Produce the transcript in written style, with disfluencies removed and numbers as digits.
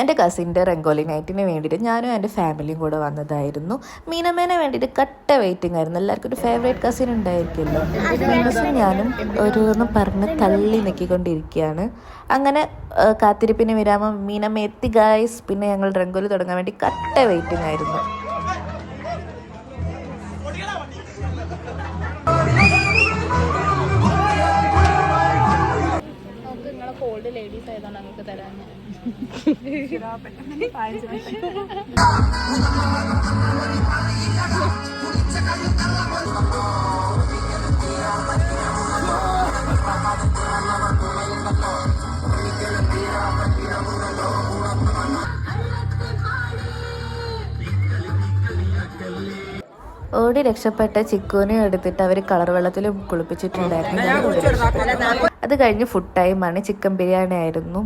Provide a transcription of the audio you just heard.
എൻ്റെ കസിൻ്റെ റംഗോലി നൈറ്റിന് വേണ്ടിയിട്ട് ഞാനും എൻ്റെ ഫാമിലിയും കൂടെ വന്നതായിരുന്നു. മീനമ്മേനെ വേണ്ടിയിട്ട് കട്ട വെയിറ്റിംഗ് ആയിരുന്നു. എല്ലാവർക്കും ഒരു ഫേവറേറ്റ് കസിൻ ഉണ്ടായിരിക്കുമല്ലോ. മീനസും ഞാനും ഓരോന്നും പറഞ്ഞ് തള്ളി നിൽക്കിക്കൊണ്ടിരിക്കുകയാണ്. അങ്ങനെ കാത്തിരിപ്പിന് വിരാമം മീനമ്മ എത്തി ഗായ്സ്. പിന്നെ ഞങ്ങൾ റംഗോലി തുടങ്ങാൻ വേണ്ടി കട്ട വെയിറ്റിംഗ് ആയിരുന്നു. ഓൾഡ് ലേഡീസ് ആയതുകൊണ്ട് നമുക്ക് തരാൻ ഓടി രക്ഷപ്പെട്ട ചിക്കുവിനെ എടുത്തിട്ട് അവർ കളർ വെള്ളത്തിലും കുളിപ്പിച്ചിട്ടുണ്ടായിരുന്നു. അത് കഴിഞ്ഞ് ഫുഡ് ടൈമാണ്. ചിക്കൻ ബിരിയാണി ആയിരുന്നു.